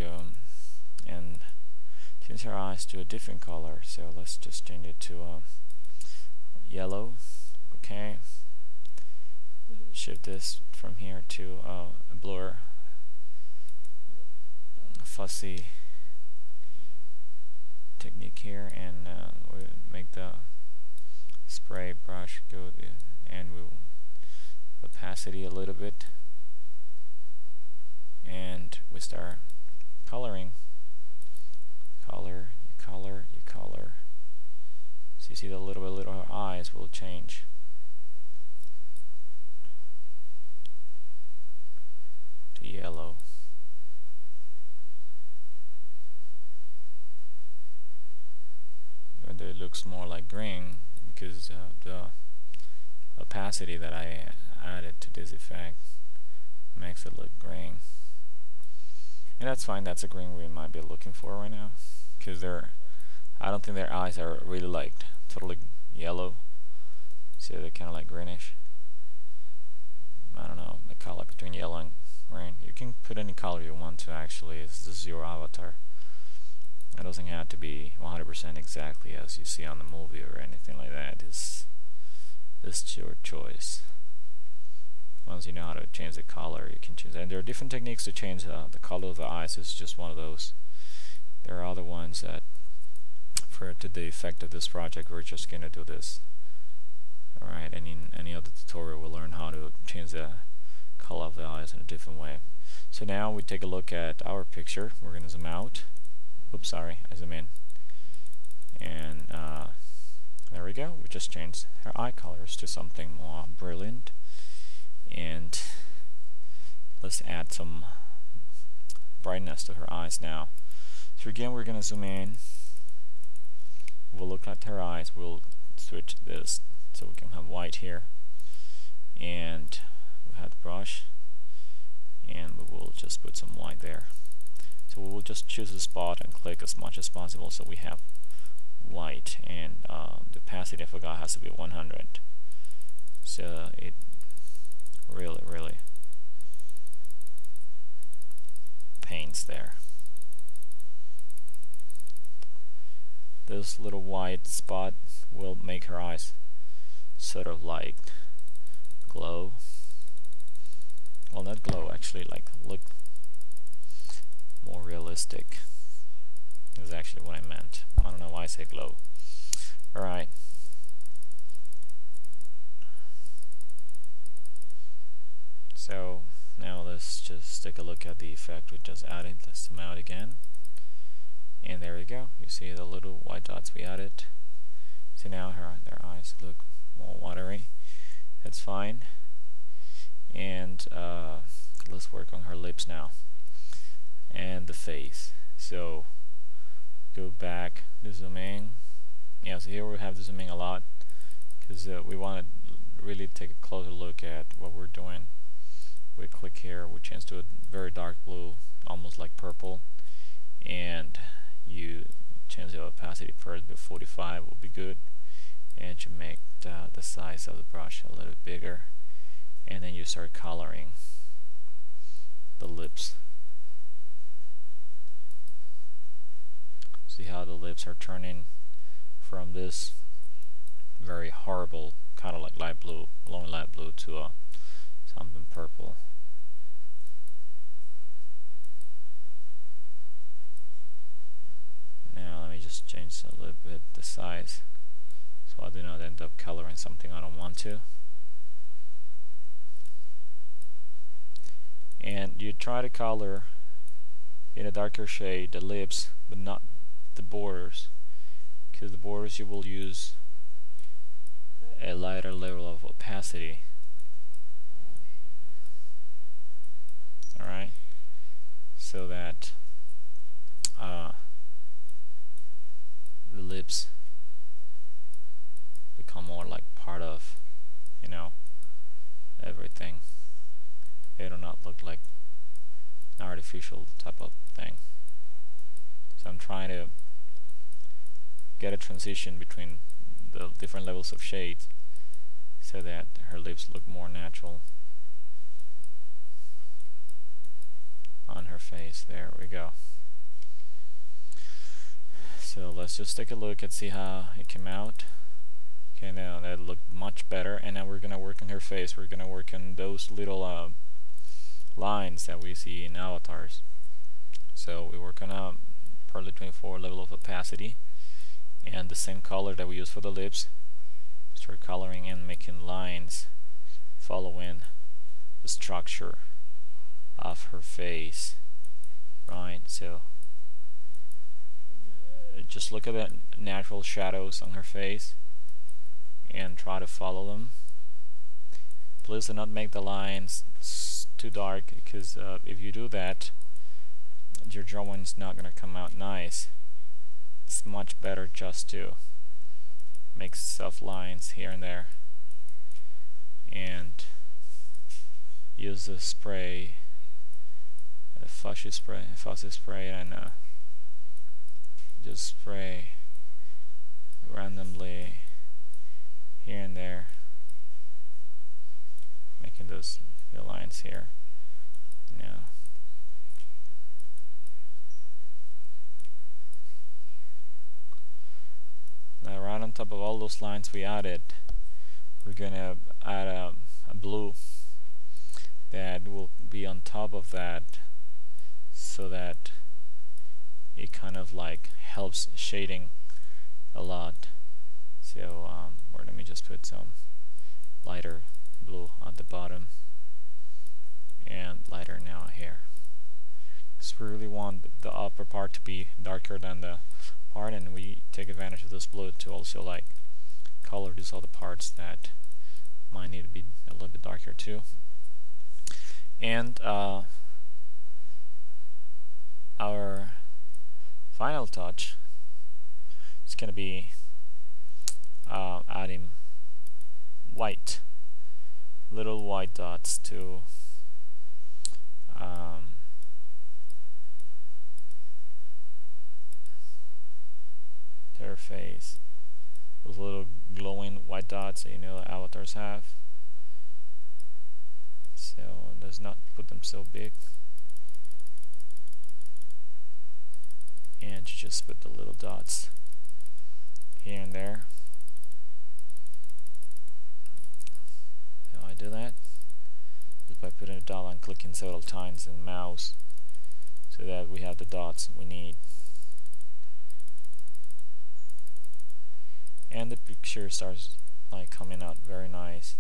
go and change her eyes to a different color. So let's just change it to yellow. Okay, shift this from here to a blur, fussy technique here, and we'll make the spray brush go and we'll opacity a little bit, and we start coloring. Color, you color. So you see the little eyes will change. To yellow. Even though it looks more like green because the opacity that I added to this effect makes it look green. And that's fine, that's a green we might be looking for right now, because I don't think their eyes are really like totally yellow, so they're kind of like greenish. I don't know, the color between yellow and green. You can put any color you want to, actually. This is your avatar. It doesn't have to be 100% exactly as you see on the movie or anything like that. It's your choice. Once you know how to change the color, you can change that. And there are different techniques to change the color of the eyes. It's just one of those. There are other ones that, for to the effect of this project, we're just gonna do this. Alright, and in any other tutorial we'll learn how to change the color of the eyes in a different way. So now we take a look at our picture. We're gonna zoom out. Oops, sorry, I zoom in. And there we go. We just changed her eye colors to something more brilliant. And let's add some brightness to her eyes now. So again, we're gonna zoom in. We'll look at her eyes. We'll switch this so we can have white here, and we'll have the brush, and we will just put some white there. So we will just choose a spot and click as much as possible so we have white, and the opacity, I forgot, has to be 100, so it really paints there. This little white spot will make her eyes sort of like glow. Well, not glow, actually, like look more realistic is actually what I meant. I don't know why I say glow. Alright. So now let's just take a look at the effect we just added. Let's zoom out again. And there we go. You see the little white dots we added. So now their eyes look more watery. That's fine. And let's work on her lips now. And the face. So go back to zoom in. Yeah, so here we have to zoom in a lot because we want to really take a closer look at what we're doing. We click here, we change to a very dark blue, almost like purple, and you change the opacity first to 45 will be good, and you make the size of the brush a little bigger, and then you start coloring the lips. See how the lips are turning from this very horrible kind of like light blue, glowing light blue, to something purple. Now let me just change a little bit the size so I do not end up coloring something I don't want to. And you try to color in a darker shade the lips, but not the borders, because the borders you will use a lighter level of opacity. Alright, so that the lips become more like part of, you know, everything. They do not look like an artificial type of thing. So I'm trying to get a transition between the different levels of shades so that her lips look more natural. on her face. There we go. So let's just take a look and see how it came out. Okay, now that looked much better, and now we're gonna work on her face. We're gonna work on those little lines that we see in avatars. So we work on a partly 24 level of opacity, and the same color that we use for the lips. Start coloring and making lines following the structure of her face. Right, so just look at the natural shadows on her face and try to follow them. Please do not make the lines too dark, because if you do that, your drawing is not going to come out nice. It's much better just to make soft lines here and there and use the spray, fuzzy spray, and just spray randomly here and there, making those lines here. Now, right on top of all those lines we added, we're gonna add a blue that will be on top of that, so that it kind of like helps shading a lot. So or let me just put some lighter blue at the bottom and lighter now here, because we really want the upper part to be darker than the part, and we take advantage of this blue to also like color these other parts that might need to be a little bit darker too. And our final touch is going to be adding little white dots to her face. Those little glowing white dots that avatars have. So let's not put them so big, and just put the little dots here and there. So I do that just by putting a dot and clicking several times in the mouse, so that we have the dots we need. And the picture starts like coming out very nice.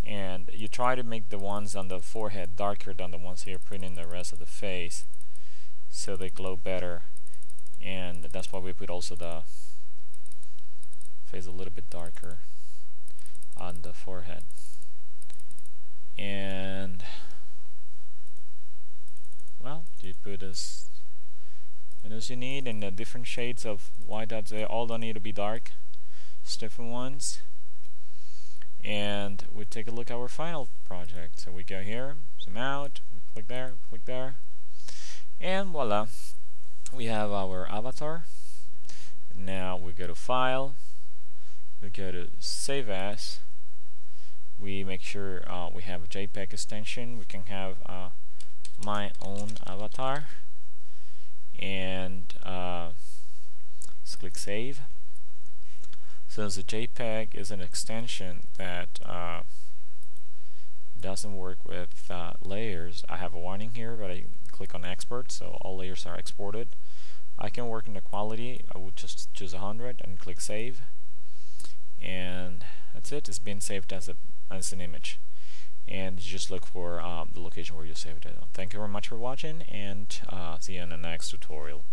And you try to make the ones on the forehead darker than the ones here putting the rest of the face, so they glow better. And that's why we put also the face a little bit darker on the forehead. And well, you put as you need, and the different shades of white dots. They all don't need to be dark, just different ones. And we take a look at our final project. So we go here, zoom out, we click there, and voila, we have our avatar. Now we go to File, we go to Save As, we make sure we have a JPEG extension. We can have my own avatar, and let's click Save. Since the JPEG is an extension that doesn't work with layers, I have a warning here, but I click on Export, so all layers are exported. I can work in the quality. I would just choose 100 and click Save, and that's it. It's been saved as an image, and you just look for the location where you saved it. Thank you very much for watching, and see you in the next tutorial.